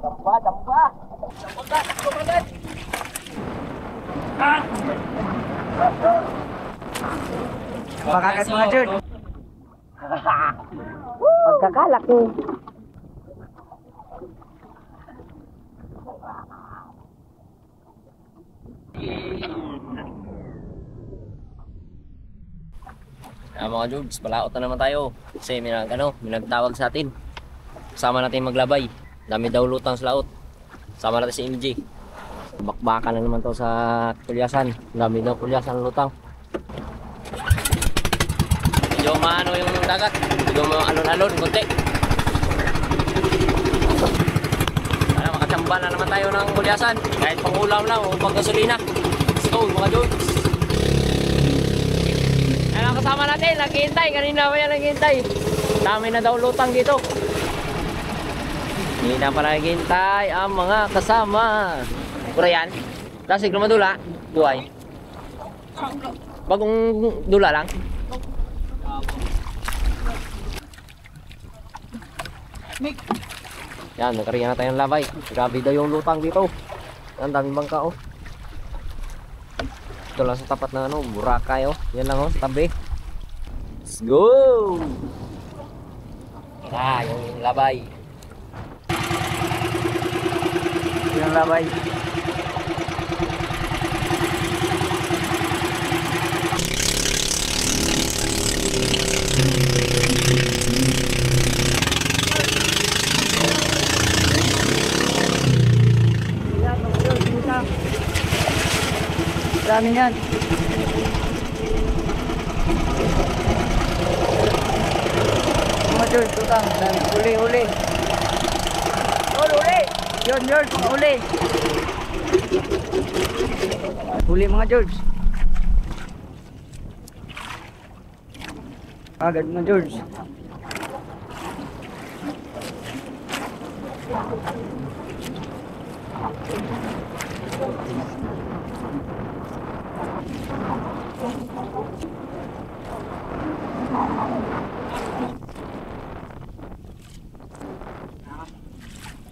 Damba, damba. Damba, kumagat. Makagat mga Jud. Pagkakalaki. Mga Jugs, balaot na naman tayo. Kasi may nagtawag sa atin. Kasama natin maglabay. Dami daw lutang sa laot. Sama natin si MJ. Bakbaka na naman to sa kulyasan. Dami daw kulyasan lutang. Medyo maano yung dagat. Medyo alon-alon, konti. Sana makatsamba na naman tayo ng kulyasan. Kahit pang ulam lang o pang gasolina. Let's go mga Jugs. Ayan ang kasama natin, naghihintay. Kanina pa yan naghihintay. Dami na daw lutang dito. Hindi na pa naghihintay ang mga kasama. Pura yan. Dasig naman dula. Buhay. Bagong dula lang. Yan, nagkariyan na tayo ng labay. Grabe daw yung lutang dito. Ang daming bangka oh. Ito lang sa tapat na Boracay oh. Yan lang oh, sa tabi. Let's go! Ah, yung labay. Yung labay. Dami yan. Mga Jud, tutang. Uli, uli. Uli! Yun, uli. Uli mga George. Agad mga George.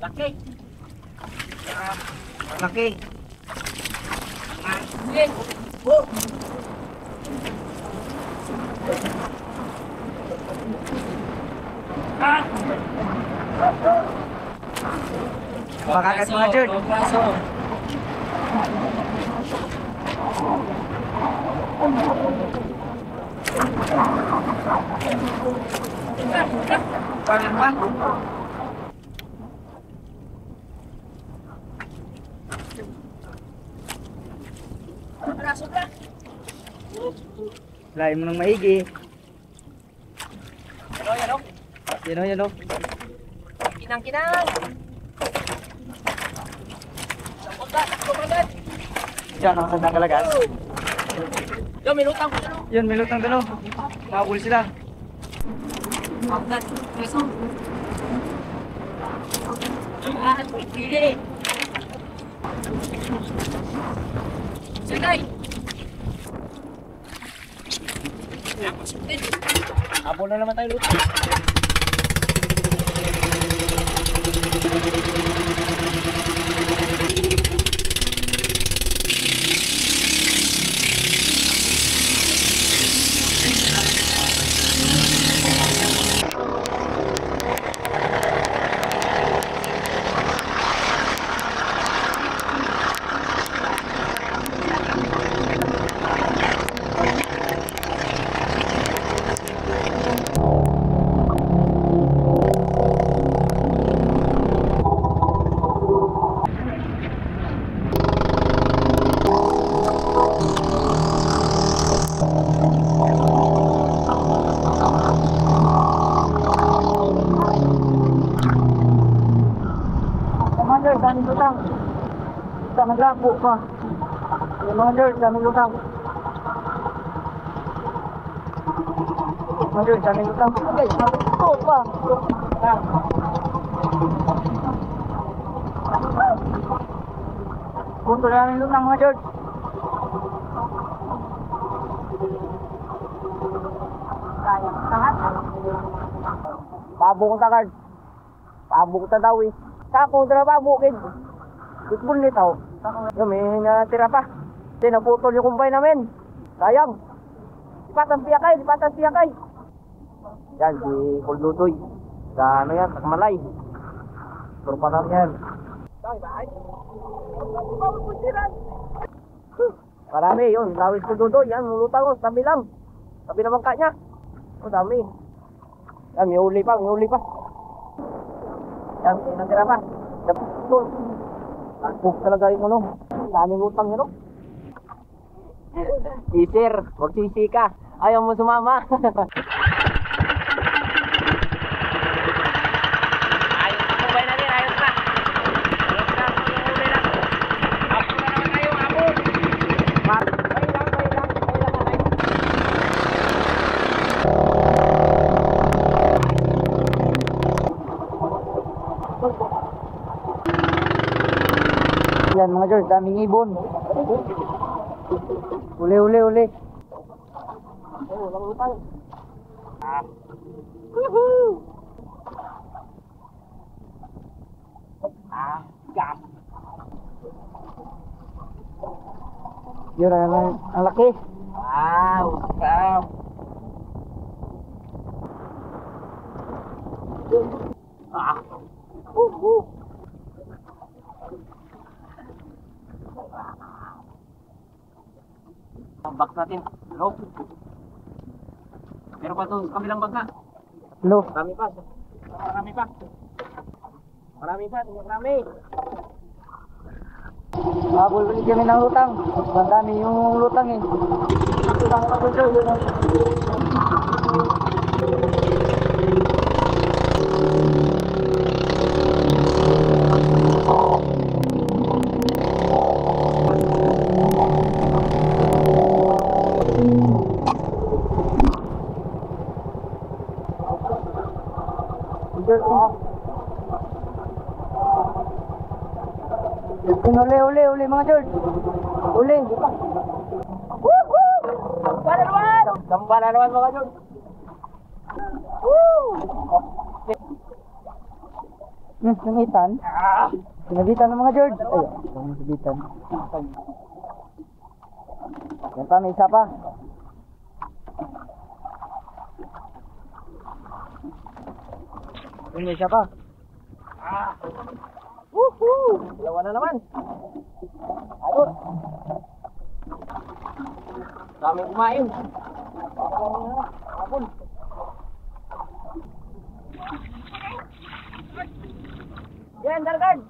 Laki. Laki. Sige. Oh. Makagat mga George. Parang pa. Lain mo ng maigi. Yan o. Kinang-kinang. Kumagat. Yan ang sandang kalagas. Yo, may lutang ko. Yun, may lutang dalo. Makabuli sila. Kumagat. Peso. Sige. Sige. Abo na naman tayo lutang. Daming lutang. Kita naglapo pa. Yung mga George, daming lutang. Mga George, daming lutang. Okay, ito pa. Punto na daming lutang mga George. Pabuk ta guard. Pabuk ta daw eh. Sako dra pabukid. Football nito. Yo may natira pa. Di naputol yung kumbay namin. Sayang. Lipatan siya kay. Yan si Kuldutoy. Sa ano yan, sa Malay. Turpa namin yan. Marami yun, lawis Kuldutoy. Yan, mulutang o, tabi lang. Tabi na bangka niya. O, dami. Yan, may uli pa. Yan, may natira pa. Naputol. Alpuk talaga yung ano. Daming utang yun o. Isir, magsisi ka. Ayaw mo sumama. Ayos na kubay natin, ayos na. Ayos na, uli lang. Apo na naman tayo, apo. Bay lang. Yan mga George, daming ibon. Uli. Oh, lang utang. Woohoo! Gas. Yun ang laki. Wow. Bak natin. Hello. Meron pa ito kabilang bangka. Hello. Marami pa. Buli kami ng lutang. Ang dami yung lutang eh. Uli mga George. Uli. Woohoo! Samba na naman mga George. Woo! Nangitan. Sinabitan ng mga George. Ay, sinabitan. Yan pa, may isa pa. Yan, may isa pa. Woohoo! Dalawa na naman. Ayun. Daming kumain. Hapon. Yan, Dargard.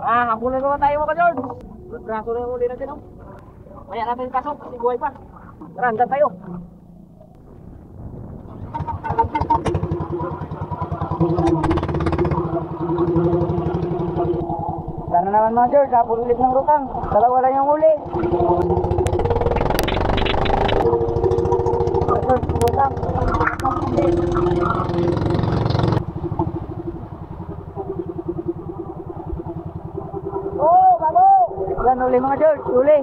Hapon na naman tayo mga George. Braso na yung uli natin, oh. Maya natin pasok kasi buhay pa. Tara, andan tayo. Sana naman mga George, hapon ulit ng rutang. Dalawa lang yung uli. George, rutang. Oh, bago! Yan, uli mga George, uli.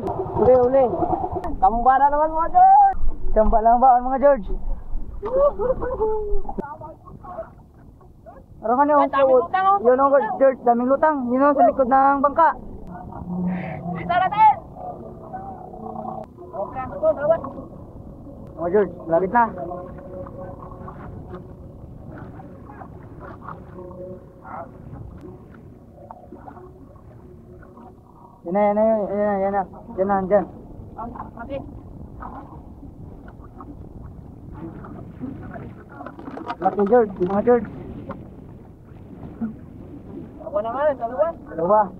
Tamba na naman mga George. Tamba lang ba mga George? Arangan yung yun ang George, daming lutang. Yun ang sa likod ng bangka. Dito natin! Okay, ito, tawad. Mga George, lapit na. Yan na. Dyan. Laki George, mga George. Ako naman, dalawa.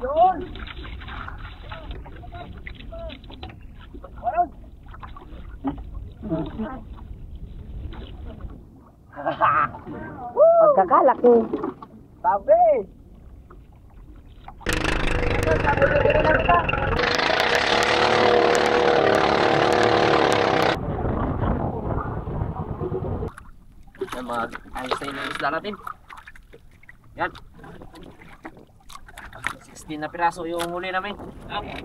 Yun! Waron! Pagkakalaki. Sabi! Ayos na yung isla natin. Yan. 16 na piraso yung huli namin. Okay.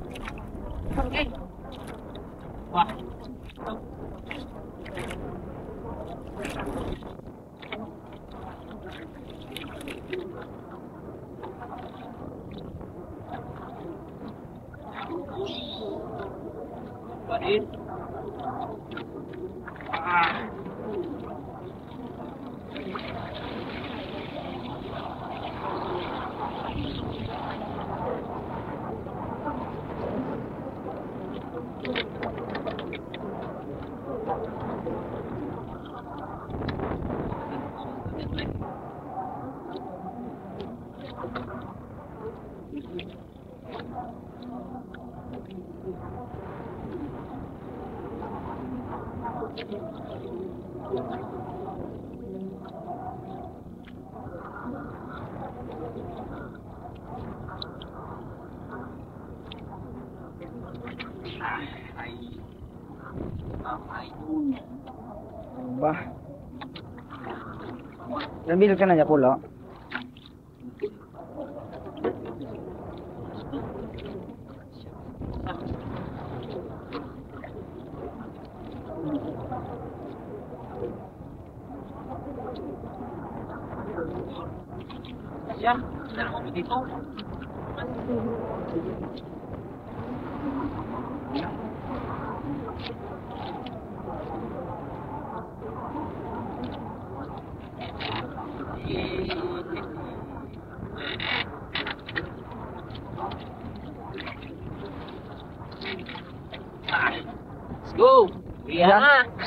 Wah. Barin. Ah. Ba? Nabil ka na niya pulo? Siya, dalawa mo dito. Let's go! Uwihan na!